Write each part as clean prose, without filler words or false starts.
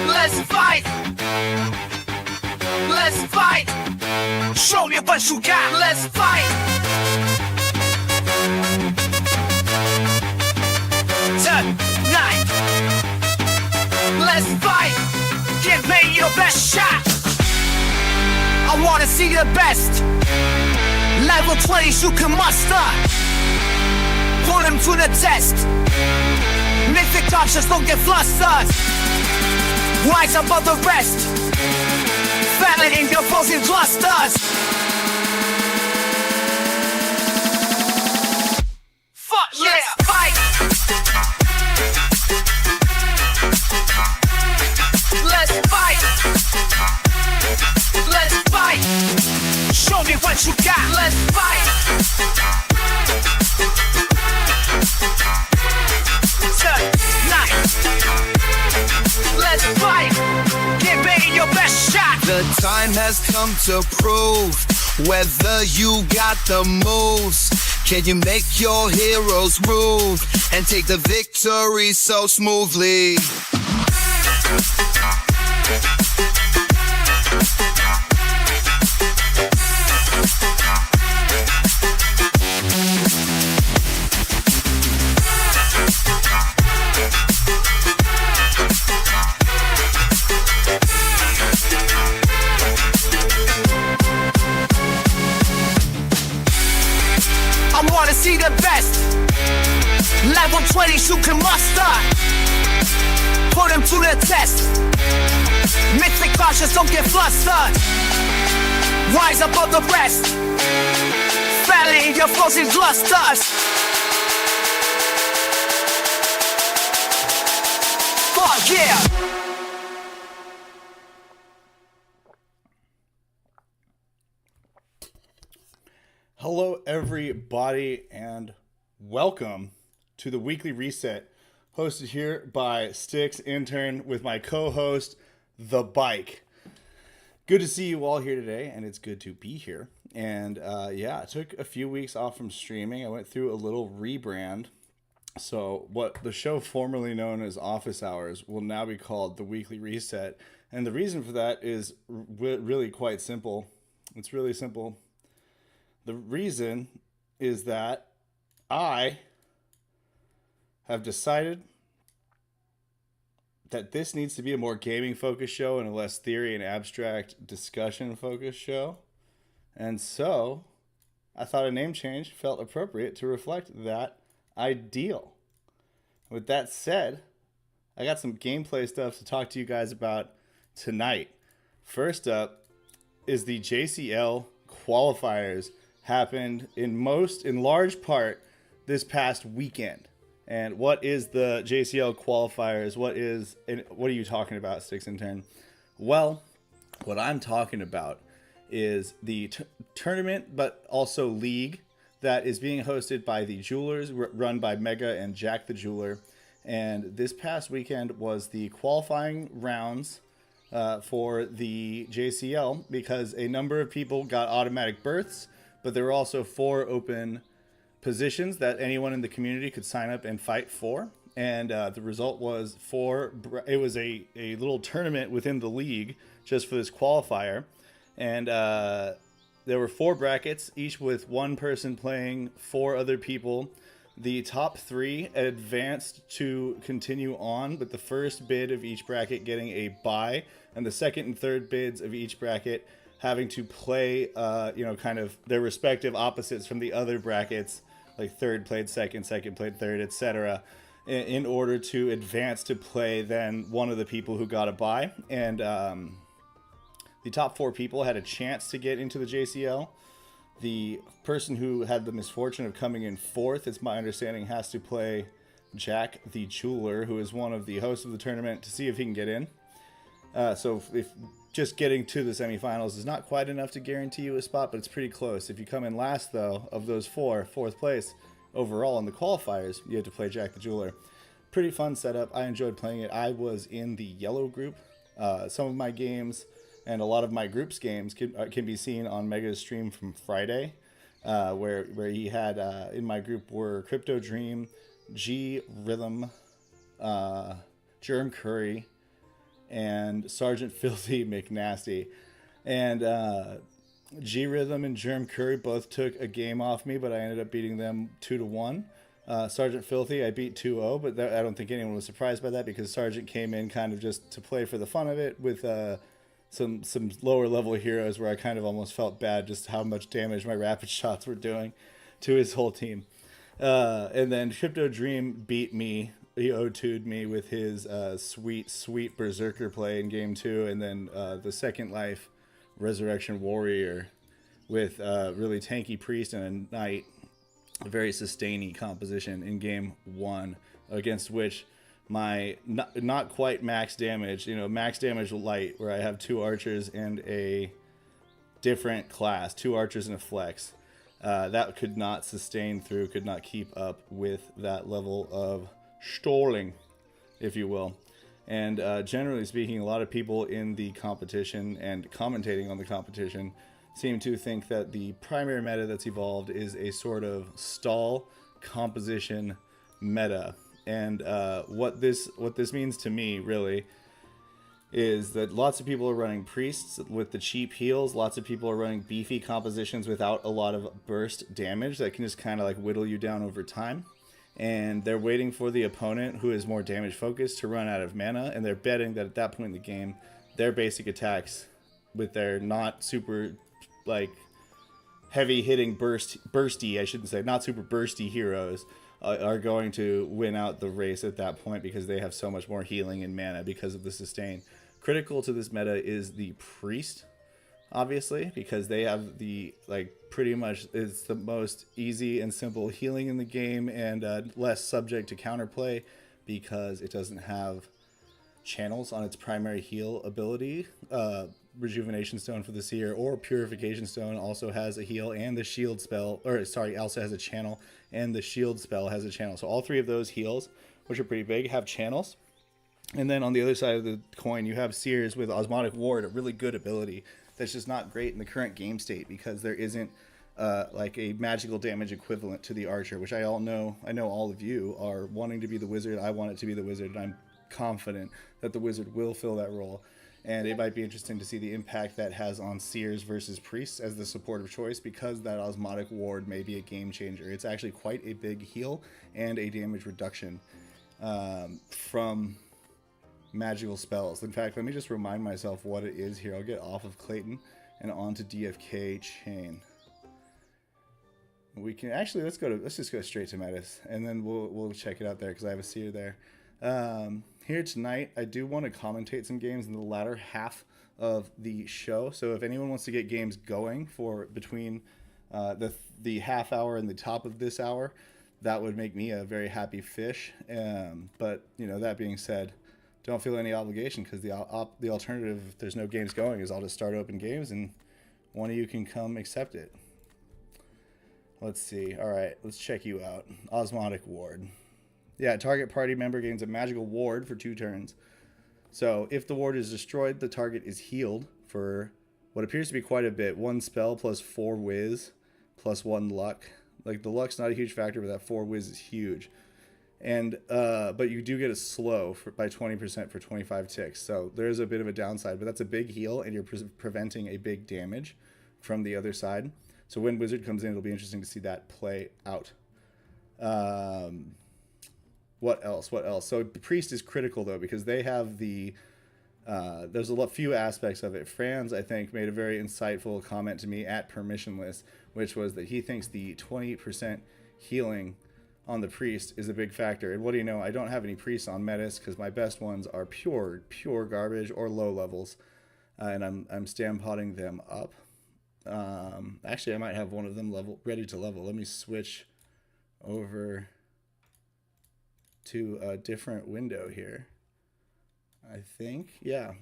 Let's fight! Let's fight! Show me what you got! Let's fight! 10, 9. Let's fight! Give me your best shot! I wanna see the best! Level 20s you can muster! Put them to the test! Mythic conscious, don't get flustered! Rise above the rest! Family in your frozen clusters! Fuck yeah! Let's fight! Let's fight! Let's fight! Show me what you got! Let's fight! 10, 9. Let's fight! Give me your best shot! The time has come to prove whether you got the moves. Can you make your heroes move and take the victory so smoothly? I wanna see the best. Level 20s you can muster. Put them to the test. Mythic cautious, don't get flustered. Rise above the rest. Family in your frozen clusters. Fuck yeah! Hello, everybody, and welcome to the weekly reset, hosted here by Sticks Intern with my co-host, The Bike. Good to see you all here today, and it's good to be here. And I took a few weeks off from streaming. I went through a little rebrand. So what the show formerly known as Office Hours will now be called the Weekly Reset. And the reason for that is really quite simple. It's really simple. The reason is that I have decided that this needs to be a more gaming focused show and a less theory and abstract discussion focused show. And so I thought a name change felt appropriate to reflect that ideal. With that said, I got some gameplay stuff to talk to you guys about tonight. First up is the JCL qualifiers. Happened in large part this past weekend. And what is the JCL qualifiers? What are you talking about, Sticks and 10? Well, what I'm talking about is the tournament, but also league that is being hosted by the Jewelers, run by Mega and Jack the Jeweler. And this past weekend was the qualifying rounds for the JCL because a number of people got automatic berths. But there were also 4 open positions that anyone in the community could sign up and fight for. And the result was it was a little tournament within the league just for this qualifier. And there were 4 brackets, each with one person playing 4 other people. The top 3 advanced to continue on, with the first bid of each bracket getting a bye, and the second and third bids of each bracket having to play, kind of their respective opposites from the other brackets, like third played second, second played third, etc., in order to advance to play then one of the people who got a bye. And the top 4 people had a chance to get into the JCL. The person who had the misfortune of coming in 4th, it's my understanding, has to play Jack the Jeweler, who is one of the hosts of the tournament, to see if he can get in. So if just getting to the semifinals is not quite enough to guarantee you a spot, but it's pretty close. If you come in last, though, of those 4, 4th place overall in the qualifiers, you have to play Jack the Jeweler. Pretty fun setup. I enjoyed playing it. I was in the yellow group. Some of my games and a lot of my group's games can be seen on Mega's stream from Friday, where he had in my group were Crypto Dream, G Rhythm, Germ Curry, and Sergeant Filthy McNasty. And G Rhythm and Germ Curry both took a game off me, but I ended up beating them 2-1. Sergeant Filthy, I beat 2-0, but I don't think anyone was surprised by that because Sergeant came in kind of just to play for the fun of it with some lower level heroes where I kind of almost felt bad just how much damage my rapid shots were doing to his whole team. And then Crypto Dream beat me. He O2'd me with his sweet Berserker play in game 2, and then the Second Life Resurrection Warrior with really tanky Priest and a Knight. A very sustaining composition in game 1, against which my not quite max damage, max damage light, where I have 2 archers and a different class, 2 archers and a flex, that could not sustain through, could not keep up with that level of stalling, if you will. And generally speaking, a lot of people in the competition and commentating on the competition seem to think that the primary meta that's evolved is a sort of stall composition meta. And what this means to me, really, is that lots of people are running priests with the cheap heals. Lots of people are running beefy compositions without a lot of burst damage that can just kind of like whittle you down over time. And they're waiting for the opponent, who is more damage focused, to run out of mana, and they're betting that at that point in the game, their basic attacks with their not super like heavy hitting bursty, I shouldn't say, not super bursty heroes are going to win out the race at that point because they have so much more healing and mana because of the sustain. Critical to this meta is the priest, obviously, because they have the pretty much it's the most easy and simple healing in the game, and less subject to counterplay because it doesn't have channels on its primary heal ability. Rejuvenation Stone for the Seer or Purification Stone also has a heal, and the shield spell, also has a channel, and the shield spell has a channel. So all 3 of those heals, which are pretty big, have channels. And then on the other side of the coin, you have Seers with Osmotic Ward, a really good ability that's just not great in the current game state because there isn't a magical damage equivalent to the Archer, which I know all of you are wanting to be the Wizard. I want it to be the Wizard, and I'm confident that the Wizard will fill that role. And it might be interesting to see the impact that has on Seers versus Priests as the supportive choice, because that Osmotic Ward may be a game changer. It's actually quite a big heal and a damage reduction from magical spells. In fact, let me just remind myself what it is here. I'll get off of Clayton and onto DFK Chain. We can actually let's just go straight to Metis, and then we'll check it out there because I have a Seer there. Here tonight, I do want to commentate some games in the latter half of the show. So if anyone wants to get games going for between the half hour and the top of this hour, that would make me a very happy fish. But that being said, don't feel any obligation, because the alternative, if there's no games going, is I'll just start open games and one of you can come accept it. Let's see. All right, let's check you out. Osmotic Ward. Yeah, target party member gains a magical ward for 2 turns. So if the ward is destroyed, the target is healed for what appears to be quite a bit. 1 spell plus 4 whiz plus 1 luck. Like, the luck's not a huge factor, but that 4 whiz is huge. And but you do get a slow by 20% for 25 ticks. So there's a bit of a downside, but that's a big heal, and you're preventing a big damage from the other side. So when Wizard comes in, it'll be interesting to see that play out. What else? So the Priest is critical, though, because they have the... there's few aspects of it. Franz, I think, made a very insightful comment to me at Permissionless, which was that he thinks the 20% healing on the Priest is a big factor. And what do you know? I don't have any Priests on Metis because my best ones are pure garbage or low levels. And I'm stam-potting them up. Actually, I might have one of them ready to level. Let me switch over to a different window here. I think, yeah.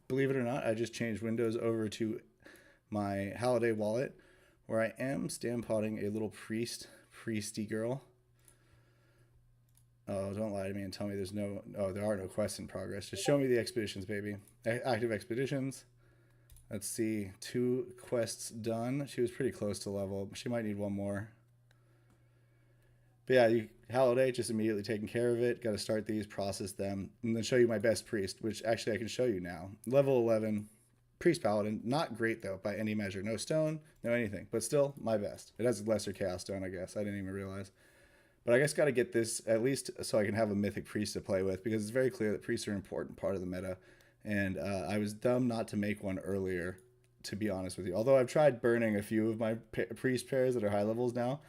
Believe it or not, I just changed windows over to my Holiday wallet, where I am stam-potting a little priesty girl. Oh, don't lie to me and tell me there are no quests in progress. Just show me the expeditions, baby. Active expeditions. Let's see, 2 quests done. She was pretty close to level. She might need 1 more. But yeah, Holiday, just immediately taking care of it. Got to start these, process them, and then show you my best priest, which actually I can show you now. Level 11, priest paladin. Not great though by any measure. No stone, no anything, but still my best. It has a lesser chaos stone, I guess. I didn't even realize. But I guess got to get this at least so I can have a mythic priest to play with, because it's very clear that priests are an important part of the meta. And I was dumb not to make one earlier, to be honest with you. Although I've tried burning a few of my priest pairs that are high levels now,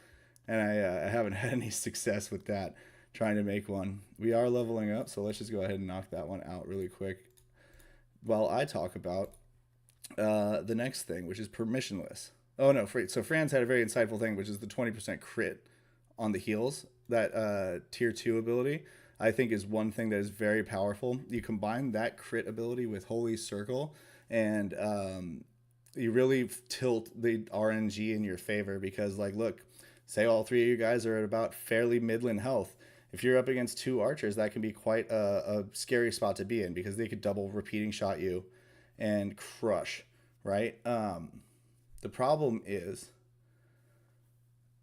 and I haven't had any success with that, trying to make one. We are leveling up, so let's just go ahead and knock that one out really quick while I talk about the next thing, which is permissionless. Oh no, so Franz had a very insightful thing, which is the 20% crit on the heals. That tier 2 ability, I think, is one thing that is very powerful. You combine that crit ability with Holy Circle, and you really tilt the RNG in your favor, because, like, look, say all three of you guys are at about fairly midland health. If you're up against 2 archers, that can be quite a scary spot to be in, because they could double repeating shot you and crush, right? The problem is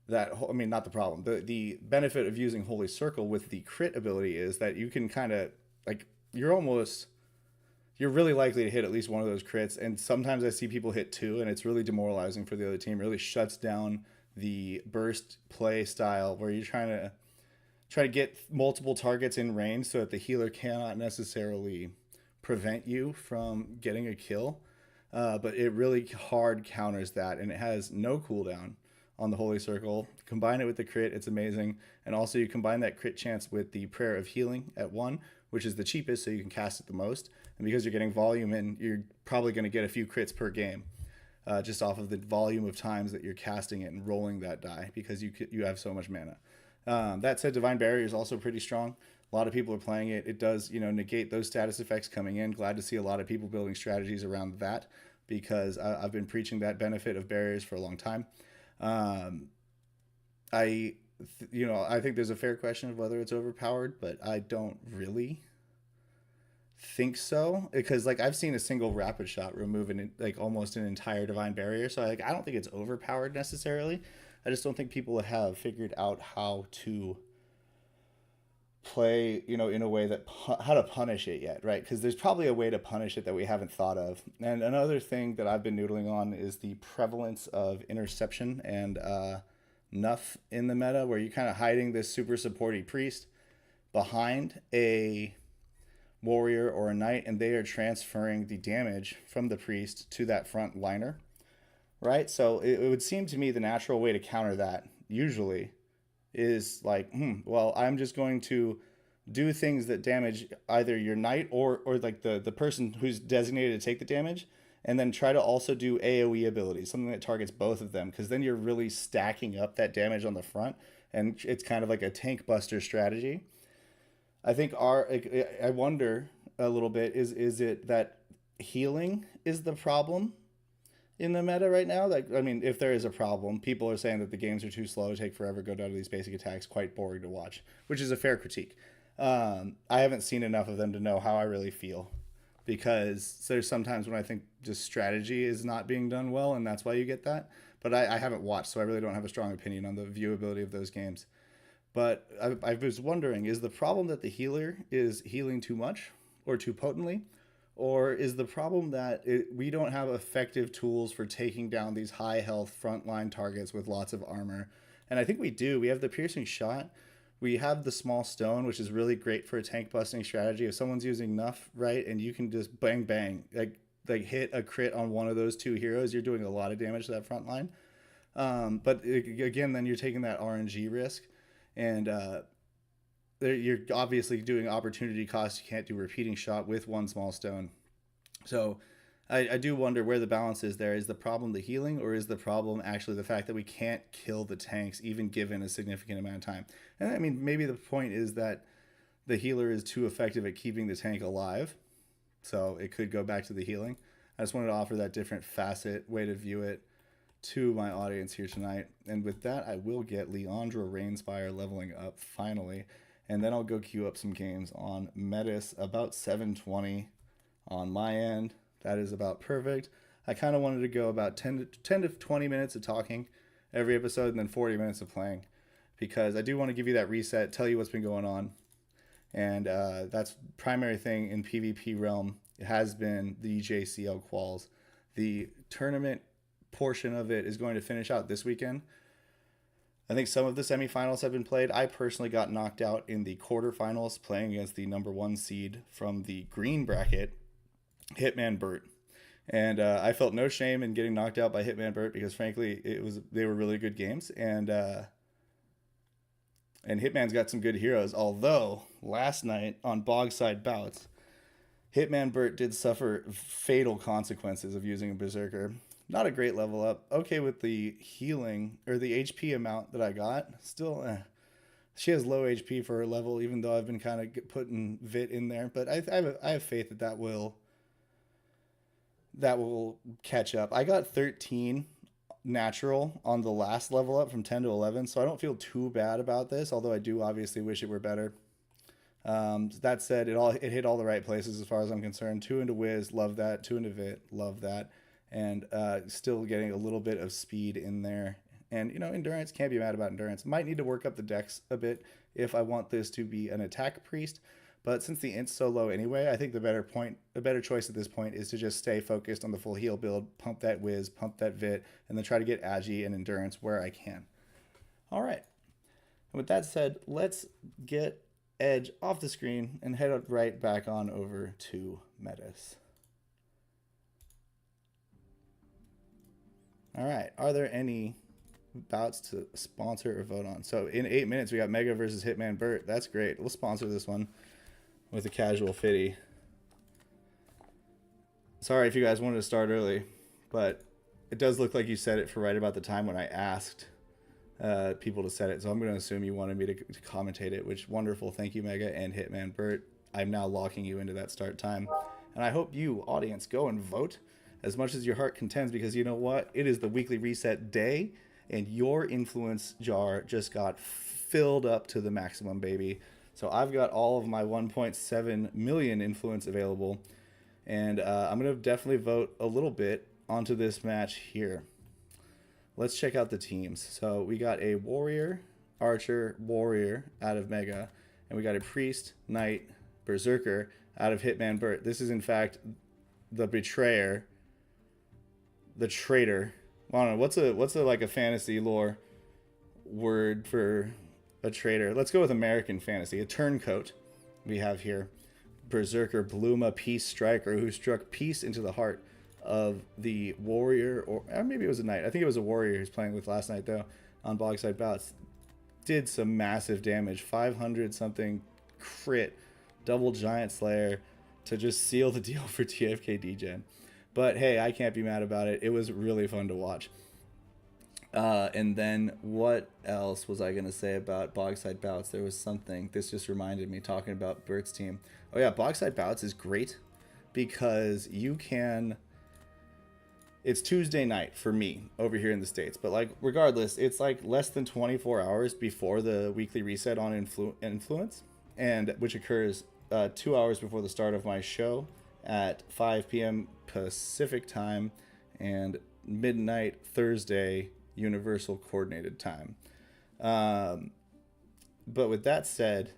that, I mean, not the problem. The benefit of using Holy Circle with the crit ability is that you can kind of, like, you're really likely to hit at least one of those crits. And sometimes I see people hit 2, and it's really demoralizing for the other team. It really shuts down the burst play style, where you're trying to get multiple targets in range so that the healer cannot necessarily prevent you from getting a kill. But it really hard counters that, and it has no cooldown on the Holy Circle. Combine it with the crit, it's amazing. And also you combine that crit chance with the Prayer of Healing at 1, which is the cheapest, so you can cast it the most. And because you're getting volume in, you're probably going to get a few crits per game, just off of the volume of times that you're casting it and rolling that die, because you have so much mana. That said, Divine Barrier is also pretty strong. A lot of people are playing it. It does, negate those status effects coming in. Glad to see a lot of people building strategies around that, because I've been preaching that benefit of barriers for a long time. I think there's a fair question of whether it's overpowered, but I don't really think so, because, like, I've seen a single rapid shot remove almost an entire Divine Barrier, so I don't think it's overpowered necessarily. I just don't think people have figured out how to play, in a way that how to punish it yet, right? Because there's probably a way to punish it that we haven't thought of. And another thing that I've been noodling on is the prevalence of interception and nuff in the meta, where you're kind of hiding this super supporty priest behind a warrior or a knight, and they are transferring the damage from the priest to that front liner, right? So it would seem to me the natural way to counter that usually is like, well, I'm just going to do things that damage either your knight or like the person who's designated to take the damage, and then try to also do AoE abilities, something that targets both of them, because then you're really stacking up that damage on the front, and it's kind of like a tank buster strategy. I think I wonder a little bit, is it that healing is the problem in the meta right now? Like, I mean, if there is a problem, people are saying that the games are too slow, take forever, go down to these basic attacks, quite boring to watch, which is a fair critique. I haven't seen enough of them to know how I really feel, because there's sometimes when I think just strategy is not being done well, and that's why you get that. But I haven't watched, so I really don't have a strong opinion on the viewability of those games. But I was wondering, is the problem that the healer is healing too much or too potently? Or is the problem that we don't have effective tools for taking down these high health frontline targets with lots of armor? And I think we do. We have the piercing shot. We have the small stone, which is really great for a tank busting strategy. If someone's using Nuff, right, and you can just bang, bang, like hit a crit on one of those 2 heroes, you're doing a lot of damage to that front line. But again, then you're taking that RNG risk. And you're obviously doing opportunity cost. You can't do repeating shot with 1 small stone. So I do wonder where the balance is there. Is the problem the healing, or is the problem actually the fact that we can't kill the tanks even given a significant amount of time? And I mean, maybe the point is that the healer is too effective at keeping the tank alive, so it could go back to the healing. I just wanted to offer that different facet way to view it to my audience here tonight. And with that, I will get Leandra Rainspire leveling up finally, and then I'll go queue up some games on Metis about 720 on my end. That is about perfect. I kind of wanted to go about 10 to 20 minutes of talking every episode, and then 40 minutes of playing, because I do want to give you that reset, tell you what's been going on. And that's primary thing in PvP realm. It has been the JCL Quals. The tournament portion of it is going to finish out this weekend. I think some of the semifinals have been played. I personally got knocked out in the quarterfinals playing against the number 1 seed from the green bracket, Hitman Burt. And I felt no shame in getting knocked out by Hitman Burt because frankly they were really good games, and Hitman's got some good heroes. Although last night on Bogside Bouts, Hitman Burt did suffer fatal consequences of using a Berserker. Not a great level up. Okay with the healing or the HP amount that I got. Still, she has low HP for her level, even though I've been kind of putting Vit in there. But I have faith that will catch up. I got 13 natural on the last level up from 10 to 11, so I don't feel too bad about this, although I do obviously wish it were better. That said, it hit all the right places as far as I'm concerned. 2 into Wiz, love that. 2 into Vit, love that. And still getting a little bit of speed in there. And, endurance, can't be mad about endurance. Might need to work up the dex a bit if I want this to be an attack priest. But since the int's so low anyway, I think the better choice at this point is to just stay focused on the full heal build, pump that Wiz, pump that Vit, and then try to get Agi and endurance where I can. All right. And with that said, let's get Edge off the screen and head right back on over to Metis. All right. Are there any bouts to sponsor or vote on? So in 8 minutes, we got Mega versus Hitman Burt. That's great. We'll sponsor this one with a casual fitty. Sorry if you guys wanted to start early, but it does look like you set it for right about the time when I asked people to set it. So I'm going to assume you wanted me to commentate it, which wonderful. Thank you, Mega and Hitman Burt. I'm now locking you into that start time. And I hope you, audience, go and vote as much as your heart contends, because you know what? It is the weekly reset day, and your influence jar just got filled up to the maximum, baby. So I've got all of my 1.7 million influence available, and I'm going to definitely vote a little bit onto this match here. Let's check out the teams. So we got a warrior, archer, warrior out of Mega, and we got a priest, knight, berserker out of Hitman Burt. This is in fact the betrayer, the traitor. I don't know, what's a like a fantasy lore word for a traitor? Let's go with American fantasy. A turncoat we have here. Berserker Bluma, peace striker, who struck peace into the heart of the warrior, or maybe it was a knight. I think it was a warrior he was playing with last night though on Bogside Bouts. Did some massive damage, 500 something crit, double giant slayer to just seal the deal for TFK DGen. But hey, I can't be mad about it. It was really fun to watch. And then what else was I going to say about Bogside Bouts? There was something. This just reminded me, talking about Bert's team. Oh yeah, Bogside Bouts is great because you can... It's Tuesday night for me over here in the States. But like, regardless, it's like less than 24 hours before the weekly reset on influence, and which occurs 2 hours before the start of my show at 5 p.m. Pacific time and midnight Thursday Universal Coordinated Time. But with that said,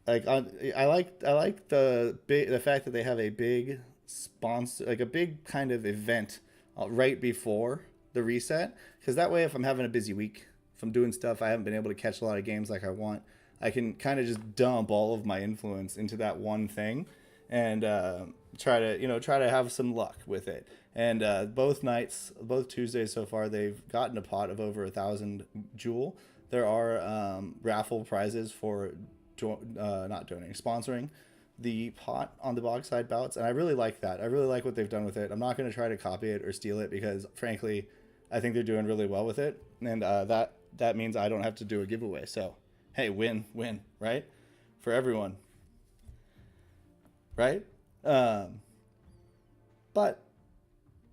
like I like the fact that they have a big sponsor, like a big kind of event right before the reset, because that way if I'm having a busy week, if I'm doing stuff I haven't been able to catch a lot of games like I want, I can kind of just dump all of my influence into that one thing and try to have some luck with it. And both nights, both Tuesdays so far, they've gotten a pot of over 1,000 jewel. There are raffle prizes for not donating, sponsoring the pot on the Bogside Bouts, and I really like that. I really like what they've done with it. I'm not going to try to copy it or steal it because, frankly, I think they're doing really well with it, and that means I don't have to do a giveaway. So, hey, win, right? For everyone, right? But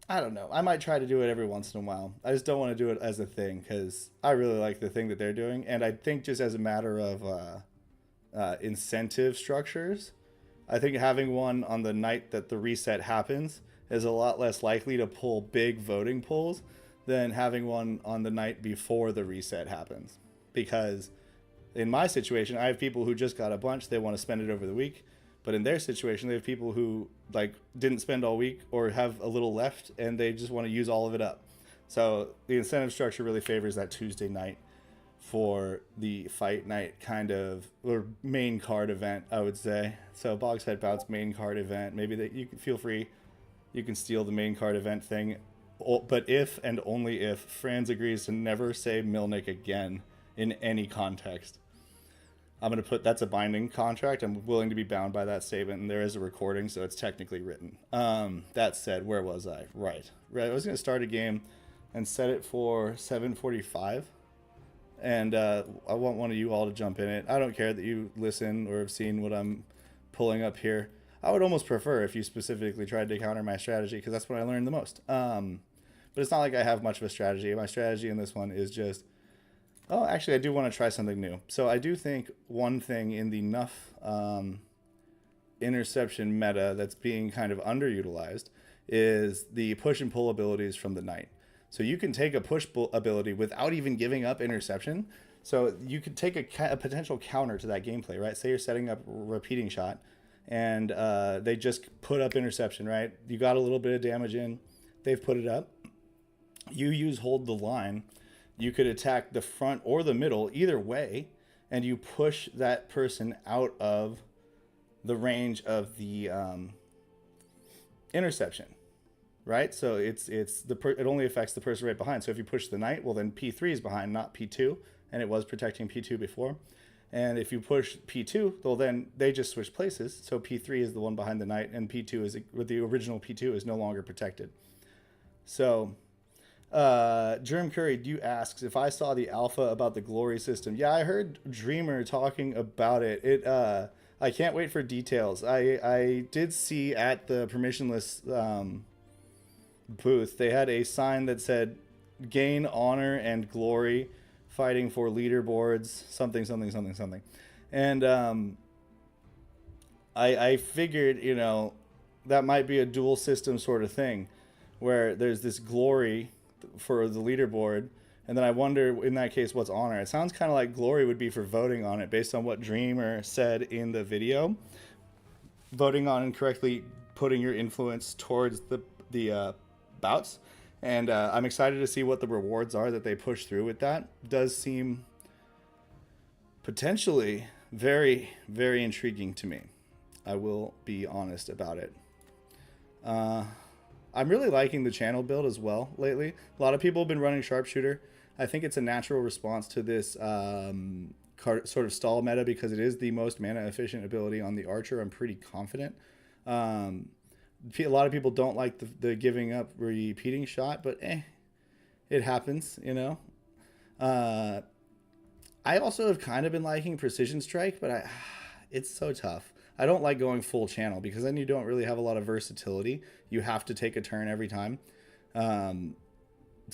I don't know. I might try to do it every once in a while. I just don't want to do it as a thing because I really like the thing that they're doing. And I think just as a matter of incentive structures, I think having one on the night that the reset happens is a lot less likely to pull big voting polls than having one on the night before the reset happens. Because in my situation, I have people who just got a bunch, they want to spend it over the week. But in their situation, they have people who like didn't spend all week or have a little left and they just want to use all of it up. So the incentive structure really favors that Tuesday night for the fight night kind of, or main card event, I would say. So Bog's Head Bout's main card event, maybe that you can feel free, you can steal the main card event thing. But if and only if Franz agrees to never say Milnick again in any context. I'm going to put, that's a binding contract. I'm willing to be bound by that statement, and there is a recording, so it's technically written. That said, where was I? Right. I was going to start a game and set it for 7:45, and I want one of you all to jump in it. I don't care that you listen or have seen what I'm pulling up here. I would almost prefer if you specifically tried to counter my strategy, because that's what I learned the most. But it's not like I have much of a strategy. My strategy in this one is just, oh, actually, I do want to try something new. So I do think one thing in the Nuff interception meta that's being kind of underutilized is the push and pull abilities from the Knight. So you can take a push ability without even giving up interception. So you could take a potential counter to that gameplay, right? Say you're setting up a repeating shot and they just put up interception, right? You got a little bit of damage in, they've put it up. You use hold the line. You could attack the front or the middle, either way, and you push that person out of the range of the interception, right? So it only affects the person right behind. So if you push the Knight, well then P3 is behind, not P2, and it was protecting P2 before. And if you push P2, well then they just switch places. So P3 is the one behind the Knight, and P2 is, with the original P2 is no longer protected. So. Germ Curry asks if I saw the alpha about the glory system. Yeah, I heard Dreamer talking about it. I can't wait for details. I did see at the Permissionless booth, they had a sign that said gain honor and glory fighting for leaderboards, something. And I figured, you know, that might be a dual system sort of thing where there's this glory for the leaderboard, and then I wonder in that case what's honor. It sounds kind of like glory would be for voting on it based on what Dreamer said in the video, voting on and correctly putting your influence towards the bouts. And I'm excited to see what the rewards are that they push through with that. Does seem potentially very, very intriguing to me. I will be honest about it. I'm really liking the channel build as well lately. A lot of people have been running sharpshooter. I think it's a natural response to this sort of stall meta because it is the most mana efficient ability on the archer. I'm pretty confident. A lot of people don't like the giving up repeating shot, but it happens, you know. I also have kind of been liking precision strike, but it's so tough. I don't like going full channel because then you don't really have a lot of versatility. You have to take a turn every time. So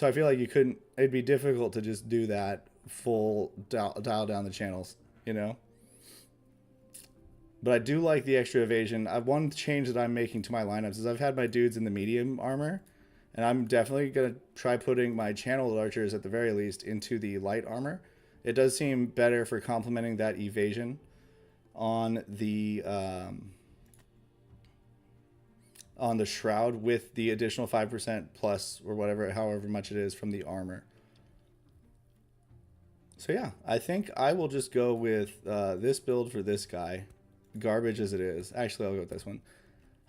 I feel like it'd be difficult to just do that full dial down the channels, you know? But I do like the extra evasion. One change that I'm making to my lineups is I've had my dudes in the medium armor, and I'm definitely going to try putting my channel archers at the very least into the light armor. It does seem better for complementing that evasion on the shroud with the additional 5% plus or whatever, however much it is from the armor. So yeah, I think I will just go with this build for this guy, garbage as it is. Actually, I'll go with this one.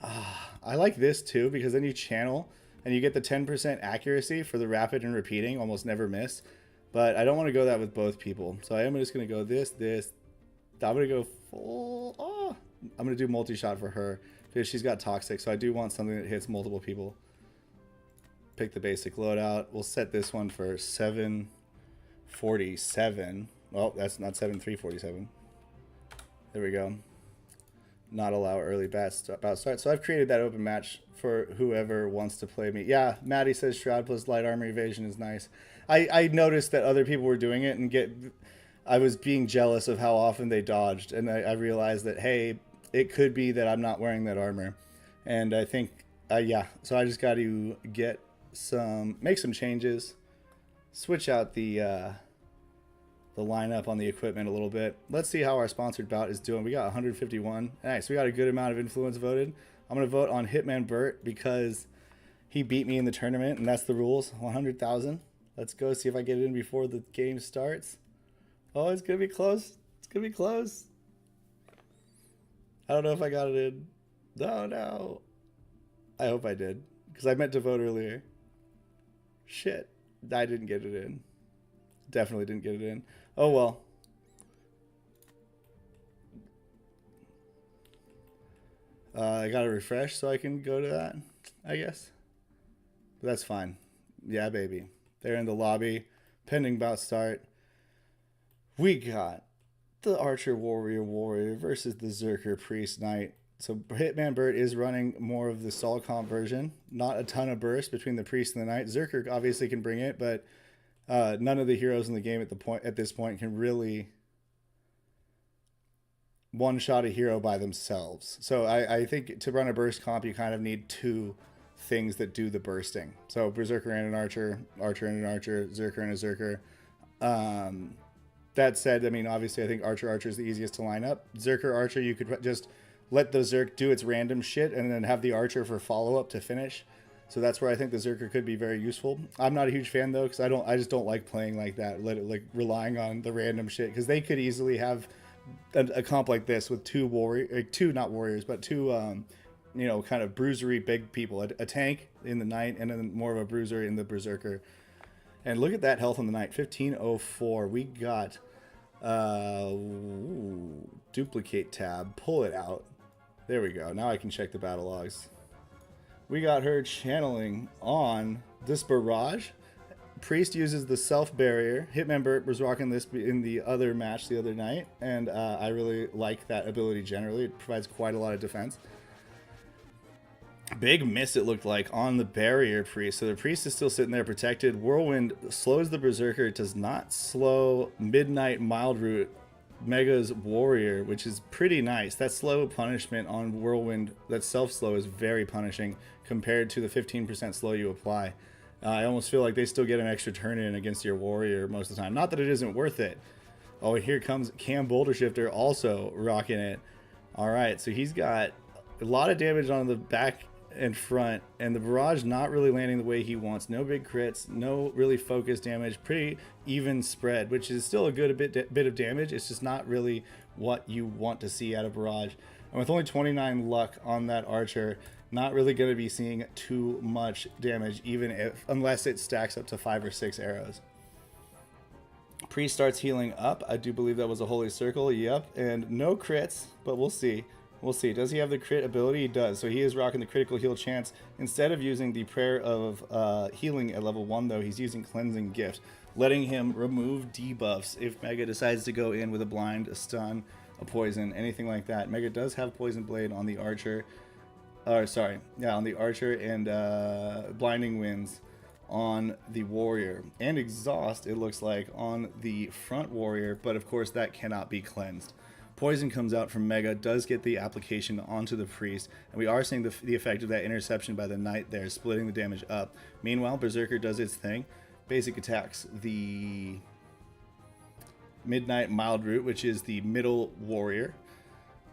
I like this too because then you channel and you get the 10% accuracy for the rapid and repeating, almost never miss. But I don't want to go that with both people, so I am just going to go this. I'm going to go full. I'm going to do multi-shot for her because she's got toxic, so I do want something that hits multiple people. Pick the basic loadout. We'll set this one for 747. Well, that's not 7347. There we go. Not allow early bout start. So I've created that open match for whoever wants to play me. Yeah, Maddie says Shroud plus light armor evasion is nice. I noticed that other people were doing it and I was being jealous of how often they dodged, and I realized that, hey, it could be that I'm not wearing that armor. And I think, yeah, so I just got to get make some changes, switch out the lineup on the equipment a little bit. Let's see how our sponsored bout is doing. We got 151. Nice. We got a good amount of influence voted. I'm going to vote on Hitman Bert because he beat me in the tournament, and that's the rules. 100,000. Let's go see if I get it in before the game starts. Oh, it's going to be close. It's going to be close. I don't know if I got it in. No. I hope I did, because I meant to vote earlier. Shit. I didn't get it in. Definitely didn't get it in. Oh, well. I got to refresh so I can go to that, I guess. But that's fine. Yeah, baby. They're in the lobby. Pending bout start. We got the Archer Warrior versus the Zerker Priest Knight. So Hitman Bert is running more of the Sol comp version. Not a ton of burst between the Priest and the Knight. Zerker obviously can bring it, but none of the heroes in the game at this point can really one-shot a hero by themselves. So I think to run a burst comp, you kind of need two things that do the bursting. So Berserker and an Archer, Archer and an Archer, Zerker and a Zerker. That said, I mean, obviously I think Archer is the easiest to line up. Zerker Archer, you could just let the Zerk do its random shit and then have the Archer for follow-up to finish. So that's where I think the Zerker could be very useful. I'm not a huge fan though, because I just don't like playing like that, relying on the random shit, because they could easily have a comp like this with two kind of bruisery big people, a tank in the Knight and then more of a bruiser in the Berserker. And look at that health on the Knight, 1504. We got duplicate tab, pull it out. There we go. Now I can check the battle logs. We got her channeling on this barrage. Priest uses the self barrier. Hitman Bert was rocking this in the other match the other night, and I really like that ability generally. It provides quite a lot of defense. Big miss, it looked like, on the barrier Priest. So the Priest is still sitting there protected. Whirlwind slows the Berserker. It does not slow Midnight Mild Root, Mega's Warrior, which is pretty nice. That slow punishment on Whirlwind, that self-slow, is very punishing compared to the 15% slow you apply. I almost feel like they still get an extra turn in against your Warrior most of the time. Not that it isn't worth it. Oh, and here comes Cam Boulder Shifter also rocking it. All right, so he's got a lot of damage on the back and front, and the barrage not really landing the way he wants. No big crits, no really focused damage, pretty even spread, which is still a good bit of damage. It's just not really what you want to see out of barrage. And with only 29 luck on that Archer, not really going to be seeing too much damage, unless it stacks up to 5 or 6 arrows. Priest starts healing up. I do believe that was a holy circle. Yep, and no crits, but we'll see. We'll see. Does he have the crit ability? He does. So he is rocking the critical heal chance. Instead of using the prayer of healing at level 1, though, he's using cleansing gift, letting him remove debuffs if Mega decides to go in with a blind, a stun, a poison, anything like that. Mega does have poison blade on the Archer. On the Archer, and blinding winds on the Warrior, and exhaust, it looks like, on the front Warrior, but of course that cannot be cleansed. Poison comes out from Mega, does get the application onto the Priest, and we are seeing the effect of that interception by the Knight there, splitting the damage up. Meanwhile, Berserker does its thing. Basic attacks the Midnight Mild Root, which is the middle Warrior.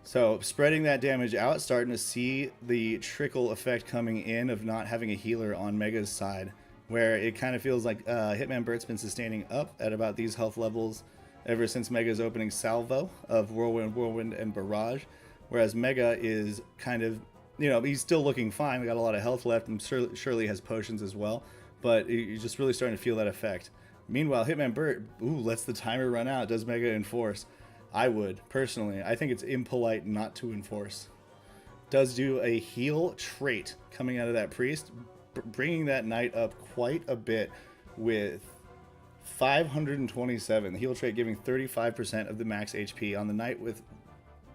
So spreading that damage out, starting to see the trickle effect coming in of not having a healer on Mega's side, where it kind of feels like Hitman Bert's been sustaining up at about these health levels ever since Mega's opening salvo of Whirlwind, and Barrage, whereas Mega is kind of, he's still looking fine. We got a lot of health left, and surely has potions as well, but you're just really starting to feel that effect. Meanwhile, Hitman Bert, lets the timer run out. Does Mega enforce? I would, personally. I think it's impolite not to enforce. Does do a heal trait coming out of that Priest, bringing that Knight up quite a bit with 527. The heal trait giving 35% of the max HP on the Knight with...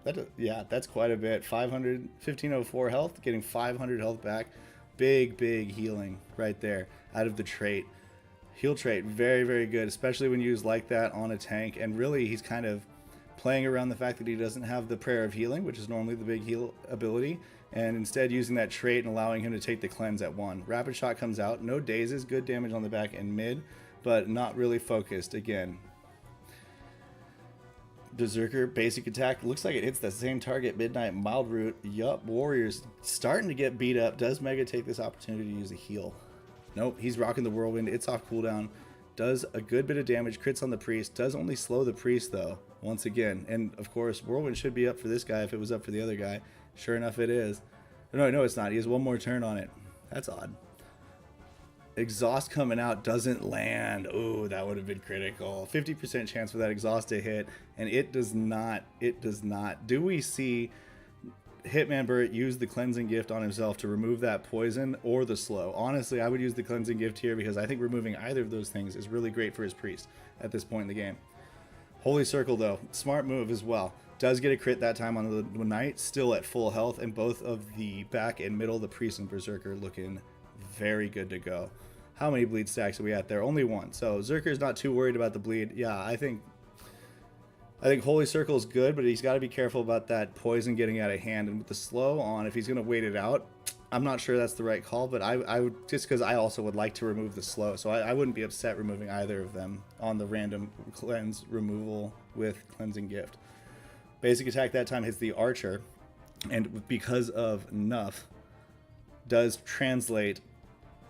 that's quite a bit. 1504 health, getting 500 health back. Big healing right there out of the trait. Heal trait, very, very good, especially when used like that on a tank. And really, he's kind of playing around the fact that he doesn't have the Prayer of Healing, which is normally the big heal ability, and instead using that trait and allowing him to take the cleanse at 1. Rapid shot comes out, no dazes, good damage on the back and mid, but not really focused again. Berserker basic attack looks like it hits the same target. Midnight mild root. Yup, Warriors starting to get beat up. Does Mega take this opportunity to use a heal? Nope, he's rocking the whirlwind. It's off cooldown. Does a good bit of damage. Crits on the priest. Does only slow the priest though. Once again, and of course, whirlwind should be up for this guy if it was up for the other guy. Sure enough, it is. No, it's not. He has one more turn on it. That's odd. Exhaust coming out doesn't land. Oh, that would have been critical. 50% chance for that exhaust to hit, and it does not. It does not. Do we see Hitman Burt use the cleansing gift on himself to remove that poison or the slow? Honestly, I would use the cleansing gift here because I think removing either of those things is really great for his priest at this point in the game. Holy Circle though, smart move as well. Does get a crit that time on the knight, still at full health, and both of the back and middle, the priest and berserker, looking very good to go. How many bleed stacks are we at there? Only 1. So Zerker's not too worried about the bleed. Yeah, I think Holy Circle is good, but he's got to be careful about that poison getting out of hand. And with the slow on, if he's going to wait it out, I'm not sure that's the right call, but I would, just because I also would like to remove the slow. So I wouldn't be upset removing either of them on the random cleanse removal with Cleansing Gift. Basic attack that time hits the archer, and because of Nuff, does translate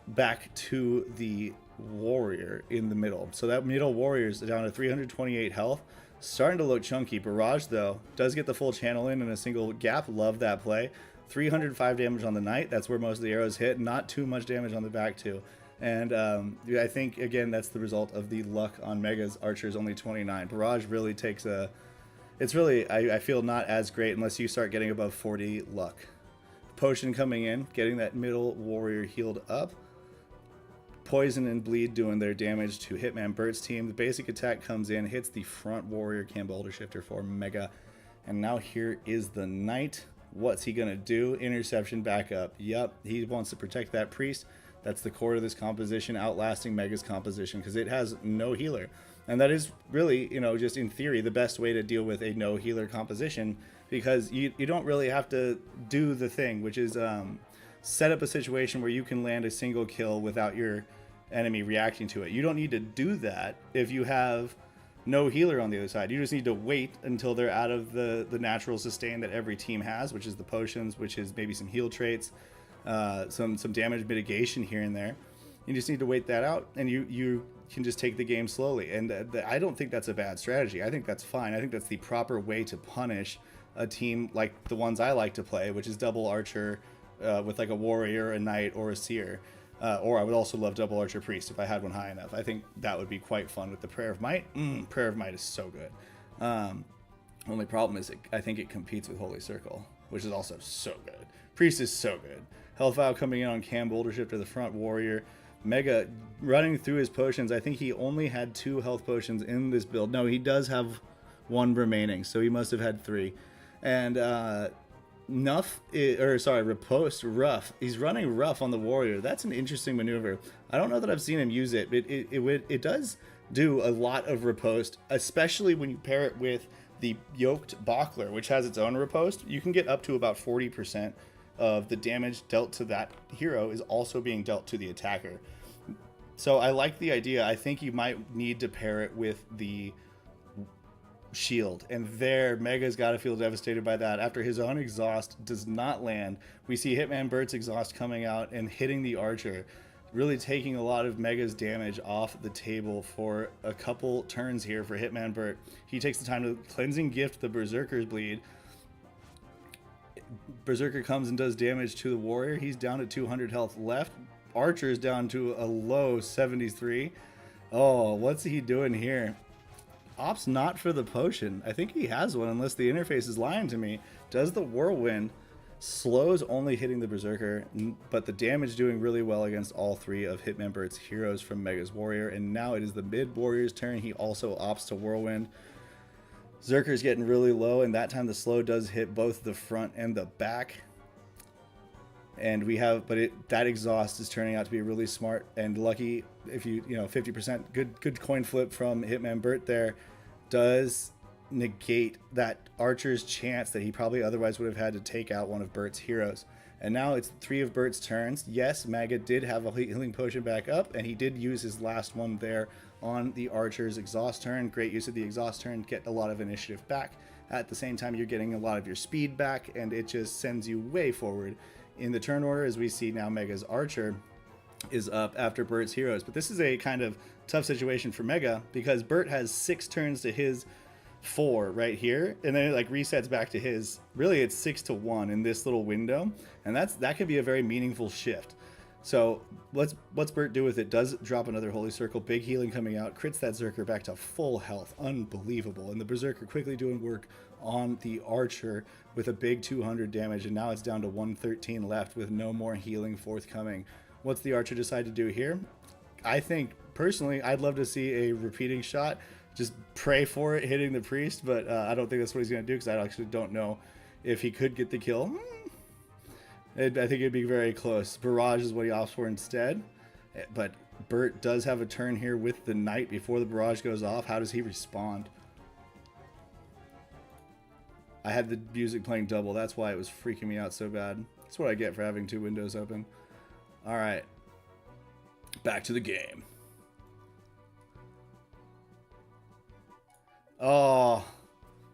back to the warrior in the middle. So that middle warrior is down to 328 health. Starting to look chunky. Barrage, though, does get the full channel in a single gap. Love that play. 305 damage on the knight. That's where most of the arrows hit. Not too much damage on the back, too. And I think, again, that's the result of the luck on Mega's Archer's only 29. Barrage really takes a... It's really, I feel, not as great unless you start getting above 40 luck. Potion coming in, getting that middle warrior healed up. Poison and bleed doing their damage to Hitman Burt's team. The basic attack comes in, hits the front warrior cam boulder shifter for Mega. And now here is the knight. What's he gonna do? Interception back up. Yep, he wants to protect that priest. That's the core of this composition, outlasting Mega's composition because it has no healer. And that is really, you know, just in theory, the best way to deal with a no healer composition, because you don't really have to do the thing, which is set up a situation where you can land a single kill without your enemy reacting to it. You don't need to do that if you have no healer on the other side. You just need to wait until they're out of the natural sustain that every team has, which is the potions, which is maybe some heal traits, some damage mitigation here and there. You just need to wait that out, and you can just take the game slowly. And I don't think that's a bad strategy. I think that's fine. I think that's the proper way to punish a team like the ones I like to play, which is double archer with like a warrior, a knight, or a seer. Or I would also love double archer priest if I had one high enough. I think that would be quite fun with the Prayer of Might. Prayer of Might is so good. Only problem is I think it competes with Holy Circle, which is also so good. Priest is so good. Health Vial coming in on cam boulder shift to the front warrior. Mega running through his potions. I think he only had 2 health potions in this build. No, he does have 1 remaining, so he must have had 3. And Riposte rough. He's running rough on the warrior. That's an interesting maneuver. I don't know that I've seen him use it, but it does do a lot of riposte, especially when you pair it with the yoked Bockler, which has its own riposte. You can get up to about 40% of the damage dealt to that hero is also being dealt to the attacker. So I like the idea. I think you might need to pair it with the shield, and there Mega's got to feel devastated by that. After his own exhaust does not land, we see Hitman Burt's exhaust coming out and hitting the archer, really taking a lot of Mega's damage off the table for a couple turns here for Hitman Burt. He takes the time to cleansing gift the Berserker's bleed. Berserker comes and does damage to the warrior. He's down to 200 health left. Archer's down to a low 73. Oh, what's he doing here? Opts not for the potion. I think he has one unless the interface is lying to me. Does the whirlwind. Slows only hitting the Berserker, but the damage doing really well against all 3 of Hitman Burt's heroes from Mega's warrior. And now it is the mid warrior's turn. He also opts to whirlwind. Zerker's getting really low, and that time the slow does hit both the front and the back. And we have, that exhaust is turning out to be really smart and lucky. If you 50% good coin flip from Hitman Burt there does negate that archer's chance that he probably otherwise would have had to take out one of Burt's heroes. And now it's 3 of Bert's turns. Yes, Mega did have a healing potion back up, and he did use his last one there on the Archer's exhaust turn. Great use of the exhaust turn, get a lot of initiative back. At the same time, you're getting a lot of your speed back, and it just sends you way forward in the turn order, as we see now Mega's Archer is up after Bert's heroes. But this is a kind of tough situation for Mega, because Bert has 6 turns to his 4 right here, and then it like resets back to his. Really, it's 6 to 1 in this little window, and that can be a very meaningful shift. So what's Bert do with it? Does drop another Holy Circle, big healing coming out, crits that Zerker back to full health, unbelievable. And the Berserker quickly doing work on the Archer with a big 200 damage, and now it's down to 113 left with no more healing forthcoming. What's the Archer decide to do here? I think, personally, I'd love to see a repeating shot. Just pray for it hitting the Priest, but I don't think that's what he's going to do, because I actually don't know if he could get the kill. I think it'd be very close. Barrage is what he opts for instead, but Bert does have a turn here with the Knight before the Barrage goes off. How does he respond? I had the music playing double. That's why it was freaking me out so bad. That's what I get for having 2 windows open. All right, back to the game. Oh,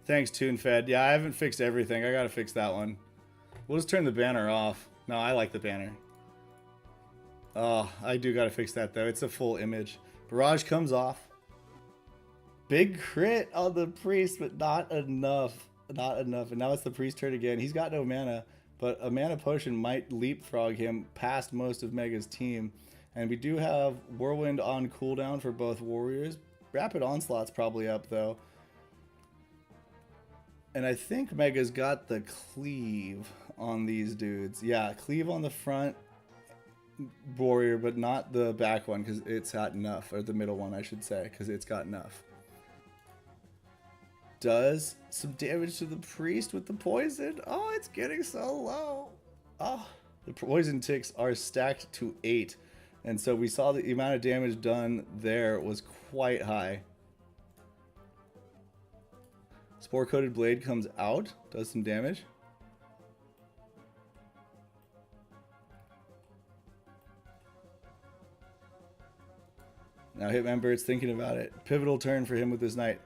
thanks, TuneFed. Yeah, I haven't fixed everything. I gotta fix that one. We'll just turn the banner off. No, I like the banner. Oh, I do gotta fix that though. It's a full image. Barrage comes off. Big crit on the Priest, but not enough. Not enough. And now it's the Priest turn again. He's got no mana, but a mana potion might leapfrog him past most of Mega's team. And we do have Whirlwind on cooldown for both warriors. Rapid Onslaught's probably up though. And I think Mega's got the cleave on these dudes. Yeah, cleave on the front warrior, but not the back one, because it's got enough. Or the middle one, I should say, because it's got enough. Does some damage to the Priest with the poison. Oh, it's getting so low. Oh, the poison ticks are stacked to 8. And so we saw the amount of damage done there was quite high. Spore-coated blade comes out, does some damage. Now Hitman Bert's thinking about it. Pivotal turn for him with this Knight.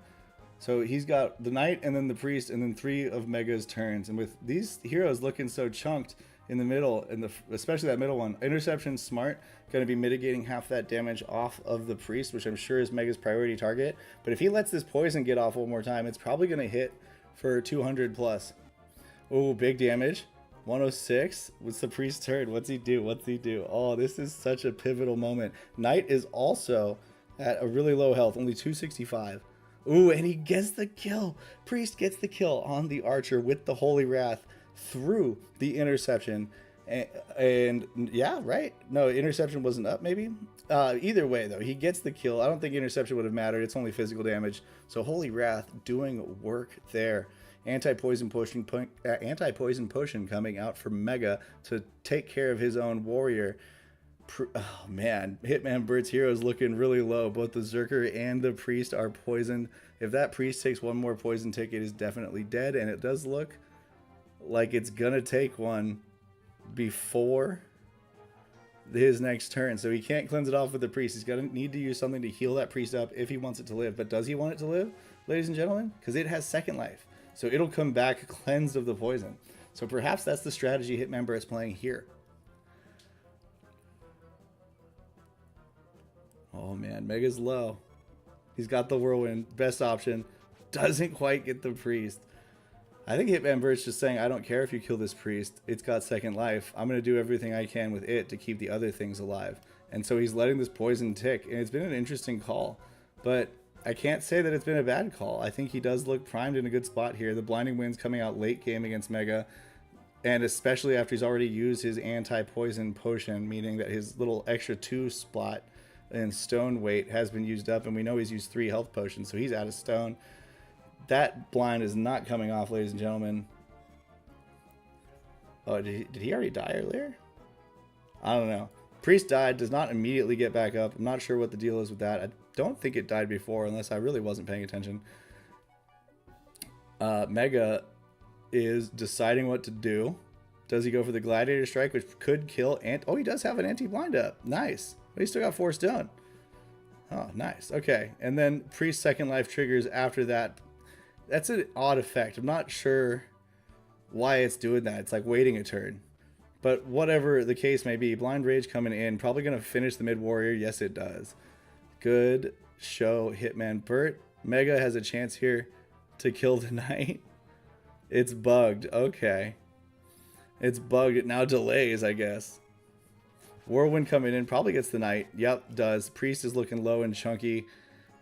So he's got the Knight and then the Priest and then 3 of Mega's turns. And with these heroes looking so chunked in the middle, and especially that middle one, Interception smart, going to be mitigating half that damage off of the Priest, which I'm sure is Mega's priority target. But if he lets this poison get off one more time, it's probably going to hit for 200 plus. Oh, big damage. 106. What's the Priest turn? What's he do? What's he do? Oh, this is such a pivotal moment. Knight is also at a really low health, only 265. Ooh, and he gets the kill. Priest gets the kill on the Archer with the Holy Wrath through the Interception. And yeah, right. No, Interception wasn't up, maybe. Either way, though, he gets the kill. I don't think Interception would have mattered. It's only physical damage. So Holy Wrath doing work there. Anti-poison potion coming out from Mega to take care of his own warrior. Oh man, Hitman Bert's hero is looking really low. Both the Zerker and the Priest are poisoned. If that Priest takes one more poison tick, it is definitely dead. And it does look like it's gonna take one before his next turn. So he can't cleanse it off with the Priest. He's gonna need to use something to heal that Priest up if he wants it to live. But does he want it to live, ladies and gentlemen? Because it has second life. So it'll come back cleansed of the poison. So perhaps that's the strategy Hitman Bert's playing here. Oh man, Mega's low. He's got the Whirlwind, best option. Doesn't quite get the Priest. I think Hitman Bert's just saying, I don't care if you kill this Priest. It's got second life. I'm going to do everything I can with it to keep the other things alive. And so he's letting this poison tick. And it's been an interesting call. But I can't say that it's been a bad call. I think he does look primed in a good spot here. The Blinding Wind's coming out late game against Mega. And especially after he's already used his anti-poison potion, meaning that his little extra 2 spot and stone weight has been used up, and we know he's used 3 health potions, so he's out of stone. That blind is not coming off, ladies and gentlemen. Oh, did he already die earlier? I don't know. Priest died, does not immediately get back up. I'm not sure what the deal is with that. I don't think it died before, unless I really wasn't paying attention. Mega is deciding what to do. Does he go for the Gladiator Strike, which could kill oh, he does have an anti-blind up. Nice. But he's still got 4 stone. Oh, nice. Okay. And then Priest Second Life triggers after that. That's an odd effect. I'm not sure why it's doing that. It's like waiting a turn. But whatever the case may be, Blind Rage coming in. Probably going to finish the mid-warrior. Yes, it does. Good show, Hitman Burt. Mega has a chance here to kill the knight. It's bugged. Okay. It's bugged. It now delays, I guess. Whirlwind coming in. Probably gets the knight. Yep, does. Priest is looking low and chunky.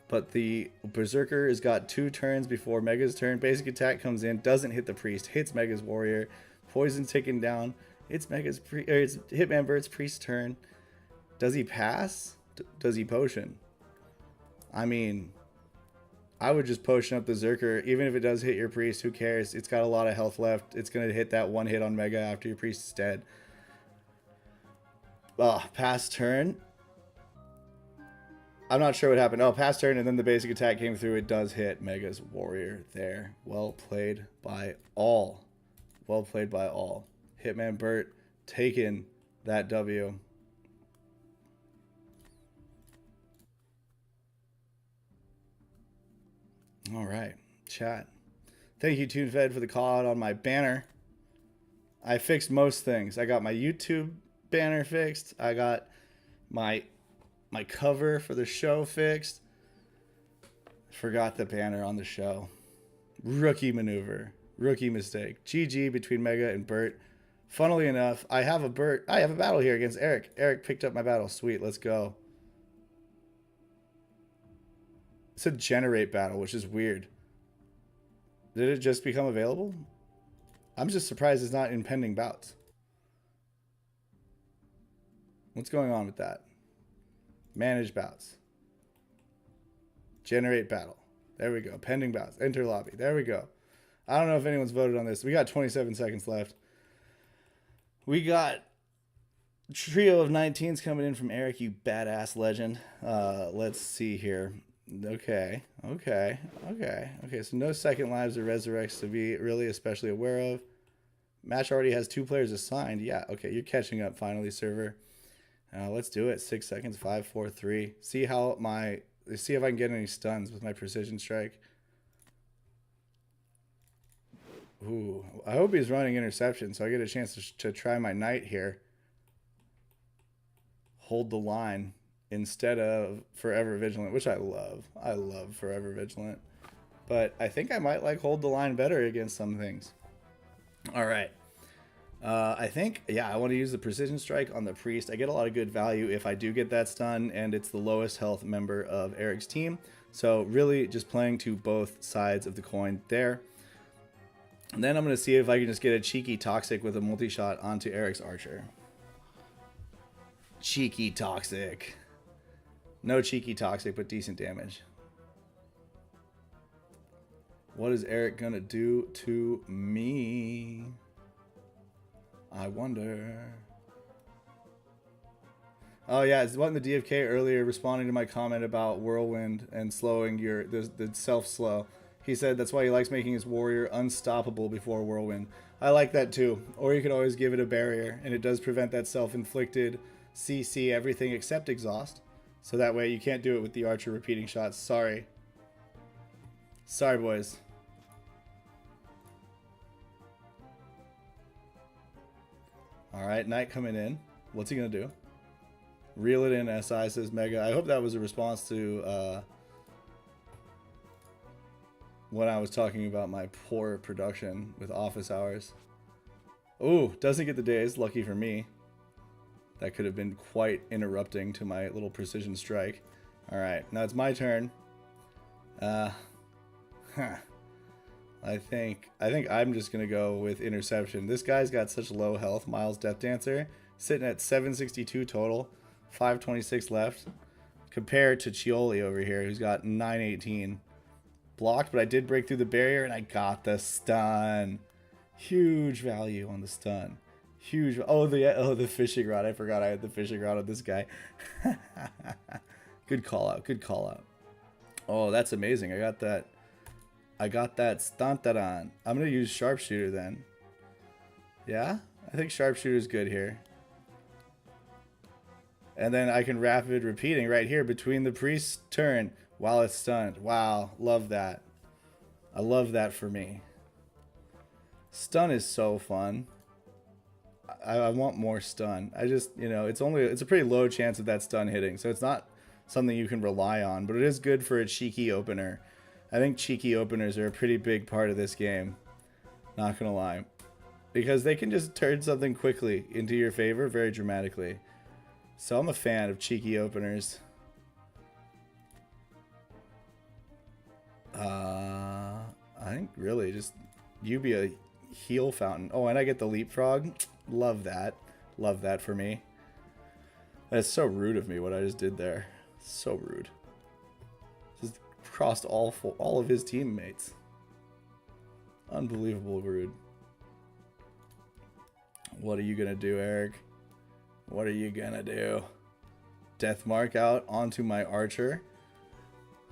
But the Berserker has got 2 turns before Mega's turn. Basic attack comes in. Doesn't hit the Priest. Hits Mega's warrior. Poison's ticking down. It's it's Hitman Burt's Priest's turn. Does he pass? Does he potion? I mean, I would just potion up the Berserker. Even if it does hit your Priest, who cares? It's got a lot of health left. It's going to hit that 1 hit on Mega after your Priest is dead. Pass turn. I'm not sure what happened. Oh, pass turn, and then the basic attack came through. It does hit Mega's warrior there. Well played by all. Well played by all. Hitman Burt taking that W. All right, chat. Thank you, TuneFed, for the call out on my banner. I fixed most things. I got my YouTube banner fixed. I got my cover for the show fixed. Forgot the banner on the show. Rookie maneuver. Rookie mistake. GG between Mega and Burt. Funnily enough, I have a battle here against Eric. Eric picked up my battle. Sweet, let's go. It's a generate battle, which is weird. Did it just become available? I'm just surprised it's not in pending bouts. What's going on with that? Manage bouts. Generate battle. There we go. Pending bouts. Enter lobby. There we go. I don't know if anyone's voted on this. We got 27 seconds left. We got trio of 19s coming in from Eric, you badass legend. Let's see here. Okay. So no second lives or resurrects to be really especially aware of. Match already has 2 players assigned. Yeah, okay, you're catching up finally, server. Let's do it. 6 seconds. 5, 4, 3. See if I can get any stuns with my precision strike. Ooh, I hope he's running interception, so I get a chance to try my knight here. Hold the line instead of Forever Vigilant, which I love. I love Forever Vigilant. But I think I might like Hold the Line better against some things. All right. I think, yeah, I want to use the Precision Strike on the Priest. I get a lot of good value if I do get that stun, and it's the lowest health member of Eric's team. So really just playing to both sides of the coin there. And then I'm going to see if I can just get a cheeky Toxic with a multi-shot onto Eric's Archer. Cheeky Toxic. No cheeky Toxic, but decent damage. What is Eric going to do to me? I wonder. Oh yeah, it's one in the DFK earlier responding to my comment about Whirlwind and slowing the self-slow. He said that's why he likes making his warrior unstoppable before Whirlwind. I like that too. Or you could always give it a barrier, and it does prevent that self-inflicted CC everything except exhaust. So that way you can't do it with the Archer repeating shots. Sorry. Sorry, boys. Alright, Knight coming in. What's he going to do? Reel it in, SI, says Mega. I hope that was a response to when I was talking about my poor production with office hours. Ooh, doesn't get the days. Lucky for me. That could have been quite interrupting to my little precision strike. Alright, now it's my turn. I think I'm just going to go with interception. This guy's got such low health. Miles Death Dancer sitting at 762 total. 526 left. Compared to Chioli over here, who's got 918. Blocked, but I did break through the barrier, and I got the stun. Huge value on the stun. Huge. Oh, the fishing rod. I forgot I had the fishing rod on this guy. Good call out. Good call out. Oh, that's amazing. I got that stunt on. I'm gonna use sharpshooter then. Yeah. I think sharpshooter's good here. And then I can rapid repeating right here between the priest's turn while it's stunned. Wow, love that. I love that for me. Stun is so fun. I want more stun. I just, you know, it's a pretty low chance of that stun hitting, so it's not something you can rely on, but it is good for a cheeky opener. I think cheeky openers are a pretty big part of this game. Not gonna lie. Because they can just turn something quickly into your favor very dramatically. So I'm a fan of cheeky openers. I think really just you be a heal fountain. Oh, and I get the leapfrog. Love that. Love that for me. That's so rude of me what I just did there. So rude. Just crossed all of his teammates. Unbelievable rude. What are you gonna do, Eric? What are you gonna do? Deathmark out onto my archer.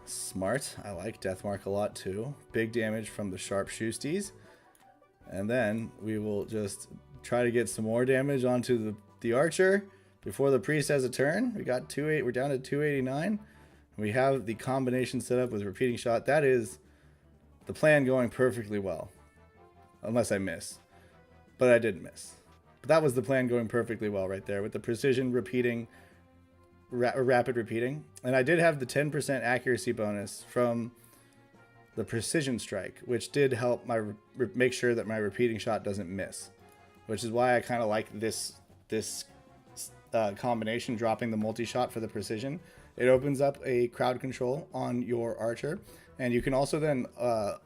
Smart. I like Deathmark a lot too. Big damage from the sharpshooties. And then we will just try to get some more damage onto the archer before the priest has a turn. We got we're down to 289. We have the combination set up with repeating shot. That is the plan going perfectly well. Unless I miss. But I didn't miss. But that was the plan going perfectly well right there with the precision repeating, rapid repeating. And I did have the 10% accuracy bonus from the precision strike, which did help make sure that my repeating shot doesn't miss. Which is why I kind of like this combination, dropping the multi-shot for the precision. It opens up a crowd control on your archer. And you can also then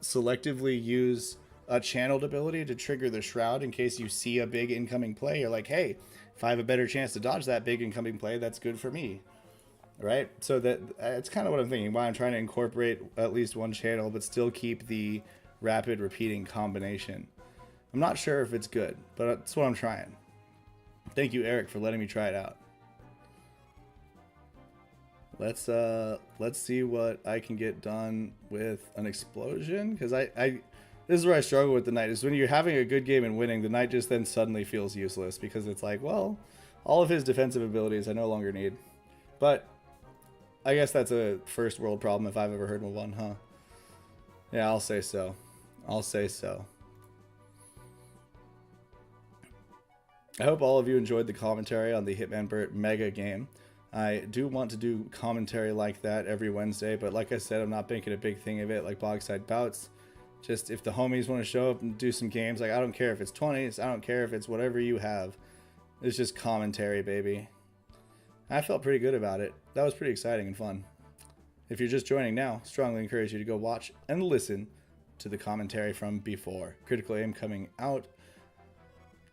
selectively use a channeled ability to trigger the shroud in case you see a big incoming play. You're like, hey, if I have a better chance to dodge that big incoming play, that's good for me. Right? So that's kind of what I'm thinking. Why I'm trying to incorporate at least one channel, but still keep the rapid repeating combination. I'm not sure if it's good, but that's what I'm trying. Thank you, Eric, for letting me try it out. Let's see what I can get done with an explosion, because this is where I struggle with the knight, is when you're having a good game and winning, the knight just then suddenly feels useless because it's like, well, all of his defensive abilities I no longer need. But I guess that's a first world problem if I've ever heard of one, huh? Yeah, I'll say so. I'll say so. I hope all of you enjoyed the commentary on the Hitman Burt mega game. I do want to do commentary like that every Wednesday, but like I said, I'm not making a big thing of it like Bogside Bouts. Just if the homies want to show up and do some games, like I don't care if it's 20s, I don't care if it's whatever you have. It's just commentary, baby. I felt pretty good about it. That was pretty exciting and fun. If you're just joining now, strongly encourage you to go watch and listen to the commentary from before. Critical aim coming out,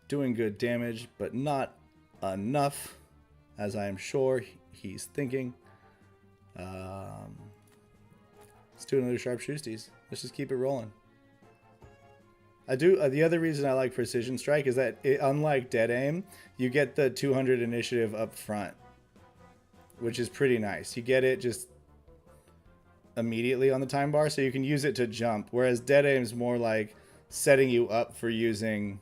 doing good damage, but not enough, as I am sure he's thinking. Let's do another sharpshooties. Let's just keep it rolling. The other reason I like Precision Strike is that unlike Dead Aim, you get the 200 initiative up front, which is pretty nice. You get it just immediately on the time bar, so you can use it to jump, whereas Dead Aim is more like setting you up for using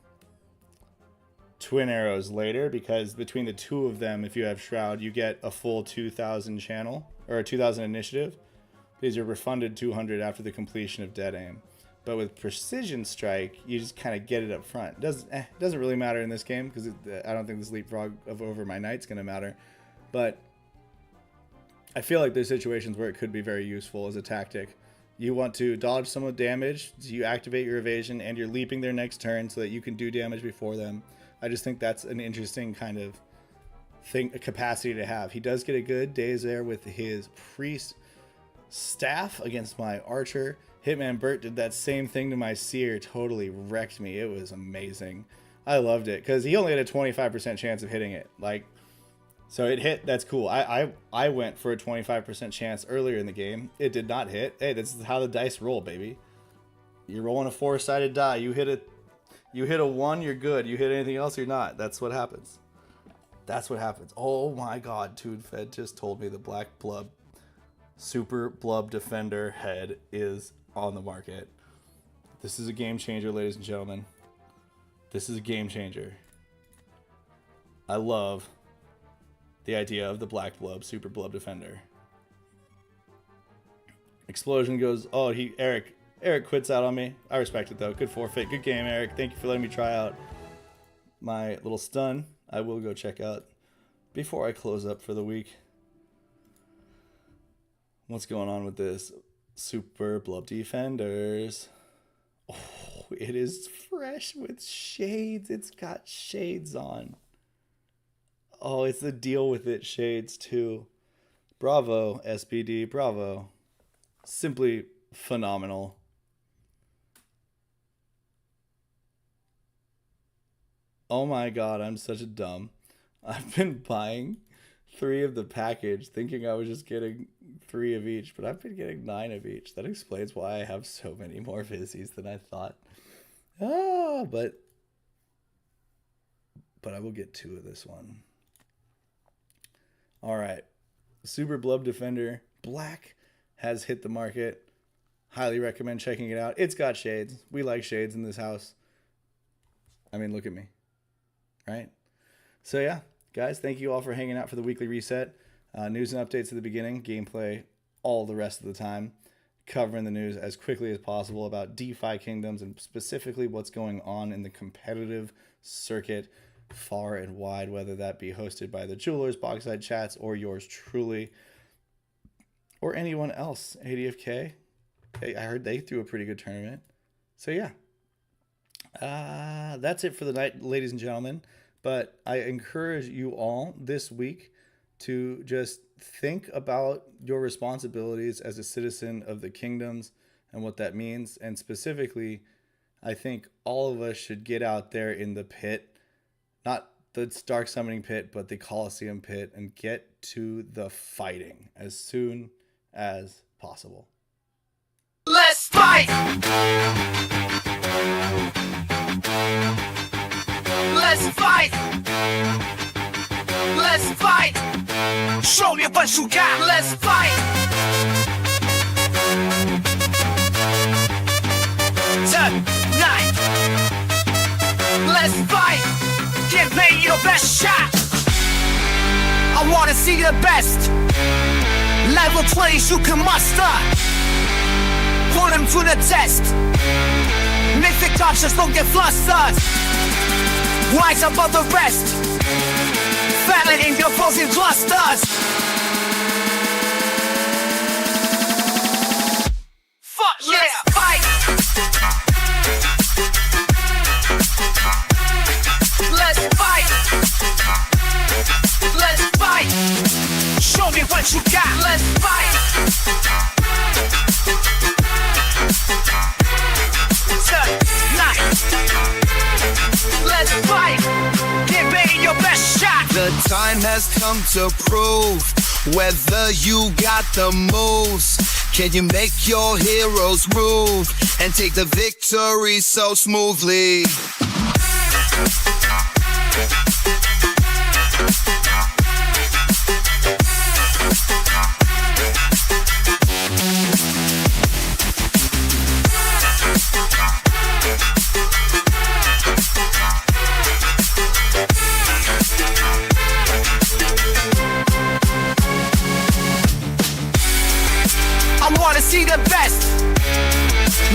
twin arrows later, because between the two of them, if you have Shroud, you get a full 2000 channel, or a 2000 initiative, because you're refunded 200 after the completion of Dead Aim. But with Precision Strike, you just kind of get it up front. It doesn't really matter in this game, because I don't think this leapfrog over my knight's going to matter. But I feel like there's situations where it could be very useful as a tactic. You want to dodge some of the damage, so you activate your evasion, and you're leaping their next turn so that you can do damage before them. I just think that's an interesting kind of capacity to have. He does get a good days there with his priest staff against my archer. Hitman Burt did that same thing to my seer, totally wrecked me. It was amazing. I loved it because he only had a 25% chance of hitting it. So it hit. That's cool. I went for a 25% chance earlier in the game. It did not hit. Hey, this is how the dice roll, baby. You're rolling a 4-sided die. You hit a 1, you're good. You hit anything else, you're not. That's what happens. That's what happens. Oh my God, TuneFed just told me the Black Blub Super Blub Defender head is on the market. This is a game changer, ladies and gentlemen. This is a game changer. I love the idea of the Black Blub, Super Blub Defender. Explosion goes, oh, Eric quits out on me. I respect it though. Good forfeit. Good game, Eric. Thank you for letting me try out my little stun. I will go check out before I close up for the week. What's going on with this? Super Blub Defenders. Oh, it is fresh with shades. It's got shades on. Oh, it's the deal with it shades too. Bravo, SBD. Bravo. Simply phenomenal. Oh my god, I'm such a dumb. I've been buying 3 of the package thinking I was just getting 3 of each, but I've been getting 9 of each. That explains why I have so many more Vizzies than I thought. But I will get 2 of this one. All right. Super Blub Defender Black has hit the market. Highly recommend checking it out. It's got shades. We like shades in this house. I mean, look at me. Right? So yeah, guys, thank you all for hanging out for the weekly reset. News and updates at the beginning, gameplay all the rest of the time, covering the news as quickly as possible about DeFi Kingdoms and specifically what's going on in the competitive circuit far and wide, whether that be hosted by the Jewelers, Boxside Chats, or yours truly, or anyone else. ADFK, I heard they threw a pretty good tournament. So yeah, that's it for the night, ladies and gentlemen. But I encourage you all this week to just think about your responsibilities as a citizen of the kingdoms and what that means. And specifically, I think all of us should get out there in the pit, not the Stark Summoning Pit, but the Coliseum Pit, and get to the fighting as soon as possible. Let's fight! Let's fight! Let's fight! Show me what you got! Let's fight! Tonight! Let's fight! Give me your best shot! I wanna see the best! Level 20s you can muster! Put them to the test! Mythic options don't get flustered! Rise above the rest! Family in your frozen clusters! Fuck yeah! Let's fight! Let's fight! Let's fight! Show me what you got! Let's fight! Tonight! Let's fight! Give me your best shot! The time has come to prove whether you got the moves. Can you make your heroes move and take the victory so smoothly? I wanna see the best.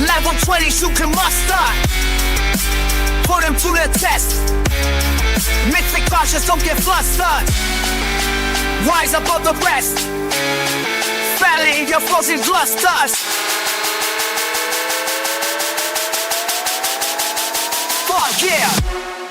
Level 20s you can muster. Put them to the test. Mythic cautious, don't get flustered. Rise above the rest. Family in your frozen clusters. Fuck yeah!